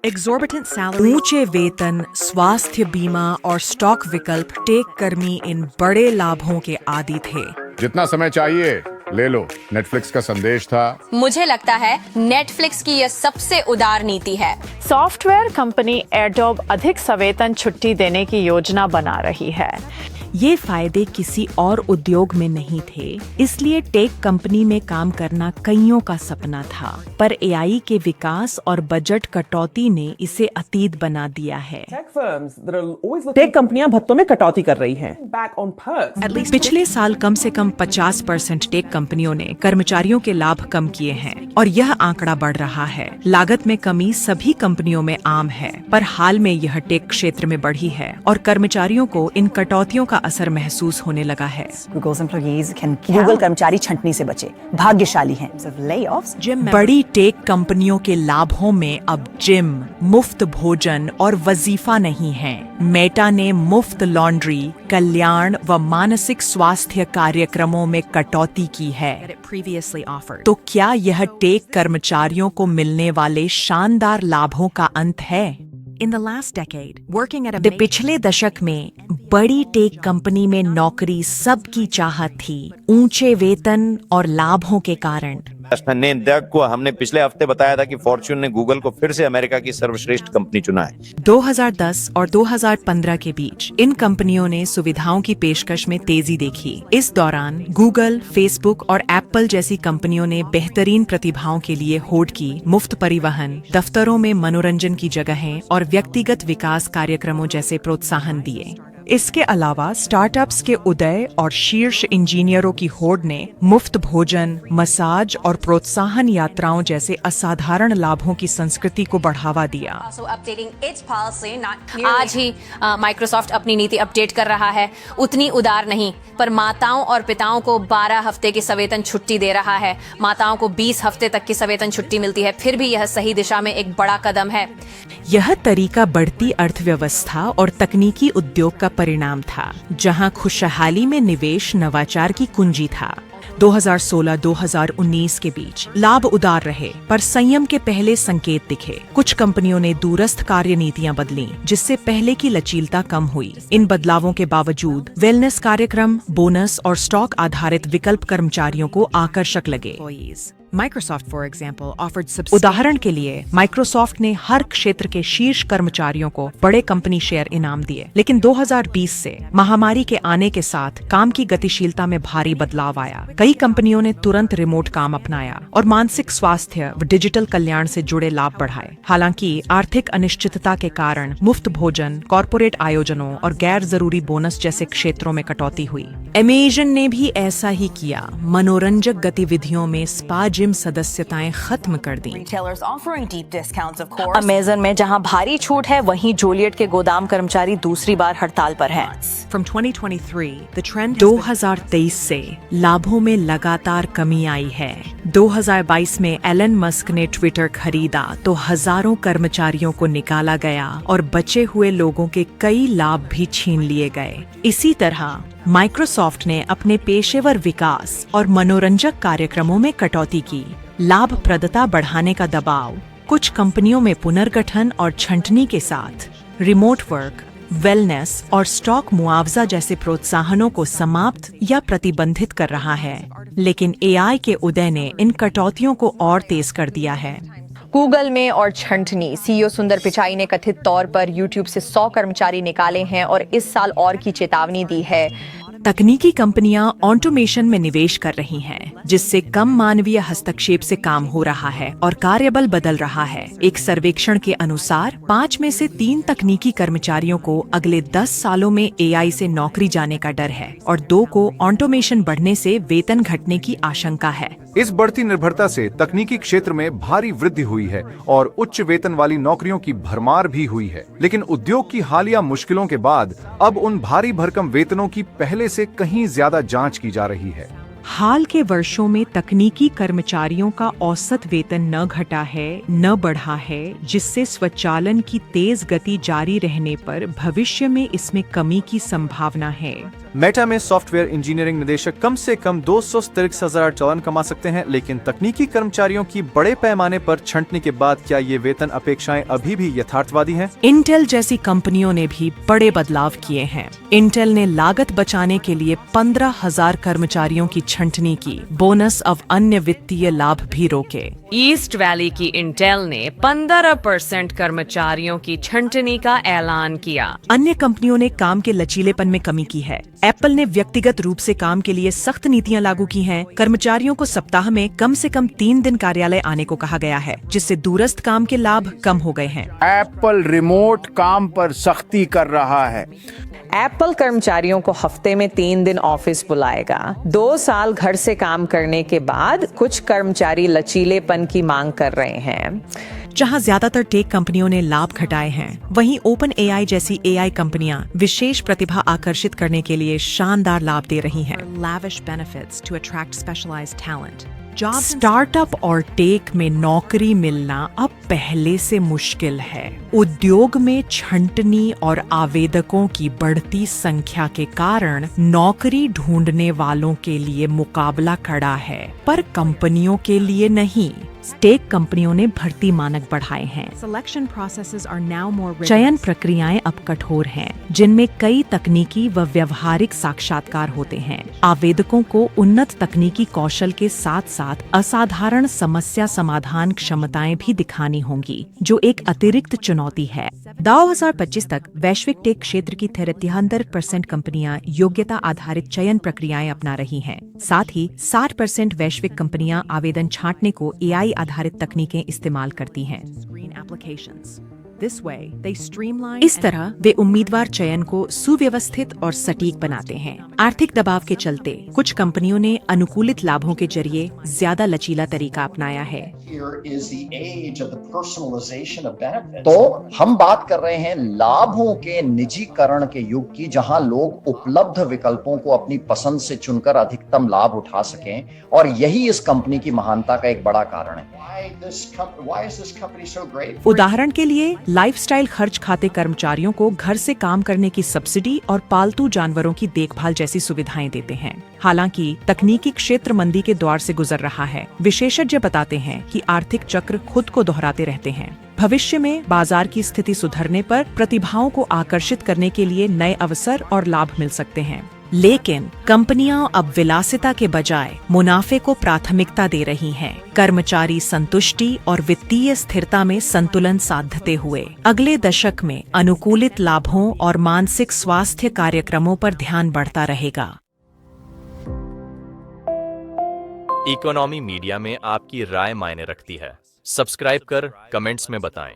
Exorbitant salary, ऊंचे वेतन, स्वास्थ्य बीमा और स्टॉक विकल्प टेक कर्मी इन बड़े लाभों के आदी थे। जितना समय चाहिए ले लो, नेटफ्लिक्स का संदेश था। मुझे लगता है नेटफ्लिक्स की यह सबसे उदार नीति है। सॉफ्टवेयर कंपनी एडोब अधिक सवेतन छुट्टी देने की योजना बना रही है। ये फायदे किसी और उद्योग में नहीं थे, इसलिए टेक कंपनी में काम करना कईयों का सपना था। पर एआई के विकास और बजट कटौती ने इसे अतीत बना दिया है। टेक कंपनियां भत्तों में कटौती कर रही हैं। पिछले साल कम से कम 50% टेक कंपनियों ने कर्मचारियों के लाभ कम किए हैं और यह आंकड़ा बढ़ रहा है। लागत में कमी सभी कंपनियों में आम है, पर हाल में यह टेक क्षेत्र में बढ़ी है और कर्मचारियों को इन कटौतियों का असर महसूस होने लगा है। गूगल कर्मचारी छंटनी से बचे, भाग्यशाली हैं। बड़ी टेक कंपनियों के लाभों में अब जिम, मुफ्त भोजन और वजीफा नहीं है। मेटा ने मुफ्त लॉन्ड्री, कल्याण व मानसिक स्वास्थ्य कार्यक्रमों में कटौती की है। तो क्या यह टेक कर्मचारियों को मिलने वाले शानदार लाभों का अंत है? पिछले दशक में बड़ी टेक कंपनी में नौकरी सबकी चाहत थी, ऊंचे वेतन और लाभों के कारण। को हमने पिछले हफ्ते बताया था कि फॉर्च्यून ने गूगल को फिर से अमेरिका की सर्वश्रेष्ठ कंपनी चुना है। 2010 और 2015 के बीच इन कंपनियों ने सुविधाओं की पेशकश में तेजी देखी। इस दौरान गूगल, फेसबुक और एप्पल जैसी कंपनियों ने बेहतरीन प्रतिभाओं के लिए होड़ की, मुफ्त परिवहन, दफ्तरों में मनोरंजन की जगहें और व्यक्तिगत विकास कार्यक्रमों जैसे प्रोत्साहन दिए। इसके अलावा स्टार्टअप्स के उदय और शीर्ष इंजीनियरों की होड़ ने मुफ्त भोजन, मसाज और प्रोत्साहन यात्राओं जैसे असाधारण लाभों की संस्कृति को बढ़ावा दिया। आज ही माइक्रोसॉफ्ट अपनी नीति अपडेट कर रहा है, उतनी उदार नहीं, पर माताओं और पिताओं को 12 हफ्ते की सवेतन छुट्टी दे रहा है। माताओं को 20 हफ्ते तक की सवेतन छुट्टी मिलती है। फिर भी यह सही दिशा में एक बड़ा कदम है। यह तरीका बढ़ती अर्थव्यवस्था और तकनीकी उद्योग का परिणाम था, जहां खुशहाली में निवेश नवाचार की कुंजी था। 2016-2019 के बीच लाभ उदार रहे, पर संयम के पहले संकेत दिखे। कुछ कंपनियों ने दूरस्थ कार्य नीतियां बदलीं, जिससे पहले की लचीलता कम हुई। इन बदलावों के बावजूद वेलनेस कार्यक्रम, बोनस और स्टॉक आधारित विकल्प कर्मचारियों को आकर्षक लगे। उदाहरण के लिए माइक्रोसॉफ्ट ने हर क्षेत्र के शीर्ष कर्मचारियों को बड़े कंपनी शेयर इनाम दिए, लेकिन 2020 से महामारी के आने के साथ काम की गतिशीलता में भारी बदलाव आया। कई कंपनियों ने तुरंत रिमोट काम अपनाया और मानसिक स्वास्थ्य व डिजिटल कल्याण से जुड़े लाभ बढ़ाए। हालांकि आर्थिक अनिश्चितता के कारण मुफ्त भोजन, कॉर्पोरेट आयोजनों और गैर जरूरी बोनस जैसे क्षेत्रों में कटौती हुई। अमेजन ने भी ऐसा ही किया, मनोरंजक गतिविधियों में स्पा जिम सदस्यताएं खत्म कर दी। अमेजन में जहां भारी छूट है, वहीं जूलियट के गोदाम कर्मचारी दूसरी बार हड़ताल पर हैं। 2023 से लाभों में लगातार कमी आई है। 2022 में एलन मस्क ने ट्विटर खरीदा तो हजारों कर्मचारियों को निकाला गया और बचे हुए लोगों के कई लाभ भी छीन लिए गए। इसी तरह माइक्रोसॉफ्ट ने अपने पेशेवर विकास और मनोरंजक कार्यक्रमों में कटौती की। लाभप्रदता बढ़ाने का दबाव, कुछ कंपनियों में पुनर्गठन और छंटनी के साथ रिमोट वर्क, वेलनेस और स्टॉक मुआवजा जैसे प्रोत्साहनों को समाप्त या प्रतिबंधित कर रहा है। लेकिन एआई के उदय ने इन कटौतियों को और तेज कर दिया है। गूगल में और छंटनी, सीईओ सुंदर पिचाई ने कथित तौर पर यूट्यूब से 100 कर्मचारी निकाले हैं और इस साल और की चेतावनी दी है। तकनीकी कंपनियां ऑटोमेशन में निवेश कर रही हैं, जिससे कम मानवीय हस्तक्षेप से काम हो रहा है और कार्यबल बदल रहा है। एक सर्वेक्षण के अनुसार 5 में से 3 तकनीकी कर्मचारियों को अगले 10 सालों में एआई से नौकरी जाने का डर है और 2 को ऑटोमेशन बढ़ने से वेतन घटने की आशंका है। इस बढ़ती निर्भरता से तकनीकी क्षेत्र में भारी वृद्धि हुई है और उच्च वेतन वाली नौकरियों की भरमार भी हुई है। लेकिन उद्योग की हालिया मुश्किलों के बाद अब उन भारी भरकम वेतनों की पहले से कहीं ज्यादा जांच की जा रही है। हाल के वर्षों में तकनीकी कर्मचारियों का औसत वेतन न घटा है न बढ़ा है, जिससे स्वचालन की तेज गति जारी रहने पर भविष्य में इसमें कमी की संभावना है। मेटा में सॉफ्टवेयर इंजीनियरिंग निदेशक कम से कम $243,000 कमा सकते हैं, लेकिन तकनीकी कर्मचारियों की बड़े पैमाने पर छंटने के बाद क्या ये वेतन अपेक्षाएं अभी भी यथार्थवादी हैं? इंटेल जैसी कंपनियों ने भी बड़े बदलाव किए हैं। इंटेल ने लागत बचाने के लिए 15,000 कर्मचारियों की छंटनी की, बोनस और अन्य वित्तीय लाभ भी रोके। ईस्ट वैली की इंटेल ने 15% कर्मचारियों की छंटनी का ऐलान किया। अन्य कंपनियों ने काम के लचीलेपन में कमी की है। एप्पल ने व्यक्तिगत रूप से काम के लिए सख्त नीतियां लागू की हैं। कर्मचारियों को सप्ताह में कम से कम 3 दिन कार्यालय आने को कहा गया है, जिससे दूरस्थ काम के लाभ कम हो गए हैं। एप्पल रिमोट काम पर सख्ती कर रहा है। एप्पल कर्मचारियों को हफ्ते में 3 दिन ऑफिस बुलाएगा। 2 साल घर से काम करने के बाद कुछ कर्मचारी लचीलेपन की मांग कर रहे हैं। जहां ज्यादातर टेक कंपनियों ने लाभ घटाए हैं, वहीं ओपन एआई जैसी एआई कंपनियां विशेष प्रतिभा आकर्षित करने के लिए शानदार लाभ दे रही हैं। Lavish benefits to attract specialized talent. Startup और टेक में नौकरी मिलना अब पहले से मुश्किल है। उद्योग में छंटनी और आवेदकों की बढ़ती संख्या के कारण नौकरी ढूंढने वालों के लिए मुकाबला खड़ा है, पर कंपनियों के लिए नहीं। टेक कंपनियों ने भर्ती मानक बढ़ाए हैं। चयन प्रक्रियाएं अब कठोर हैं, जिनमें कई तकनीकी व व्यवहारिक साक्षात्कार होते हैं। आवेदकों को उन्नत तकनीकी कौशल के साथ साथ असाधारण समस्या समाधान क्षमताएं भी दिखानी होंगी, जो एक अतिरिक्त चुनौती है। 2025 तक वैश्विक टेक क्षेत्र की 73% कंपनियां योग्यता आधारित चयन प्रक्रियाएं अपना रही हैं। साथ ही 60% वैश्विक कंपनियां आवेदन छांटने को एआई आधारित तकनीकें इस्तेमाल करती हैं। इस तरह वे उम्मीदवार चयन को सुव्यवस्थित और सटीक बनाते हैं। आर्थिक दबाव के चलते कुछ कंपनियों ने अनुकूलित लाभों के जरिए ज्यादा लचीला तरीका अपनाया है। तो हम बात कर रहे हैं लाभों के निजीकरण के युग की, जहां लोग उपलब्ध विकल्पों को अपनी पसंद से चुनकर अधिकतम लाभ उठा सकें, और यही इस कंपनी की महानता का एक बड़ा कारण है। उदाहरण के लिए लाइफस्टाइल खर्च खाते कर्मचारियों को घर से काम करने की सब्सिडी और पालतू जानवरों की देखभाल जैसी सुविधाएं देते हैं। हालांकि तकनीकी क्षेत्र मंदी के दौर से गुजर रहा है। विशेषज्ञ बताते हैं कि आर्थिक चक्र खुद को दोहराते रहते हैं। भविष्य में बाजार की स्थिति सुधरने पर प्रतिभाओं को आकर्षित करने के लिए नए अवसर और लाभ मिल सकते हैं। लेकिन कंपनियां अब विलासिता के बजाय मुनाफे को प्राथमिकता दे रही हैं। कर्मचारी संतुष्टि और वित्तीय स्थिरता में संतुलन साधते हुए अगले दशक में अनुकूलित लाभों और मानसिक स्वास्थ्य कार्यक्रमों पर ध्यान बढ़ता रहेगा। इकोनॉमी मीडिया में आपकी राय मायने रखती है। सब्सक्राइब कर कमेंट्स में बताएं।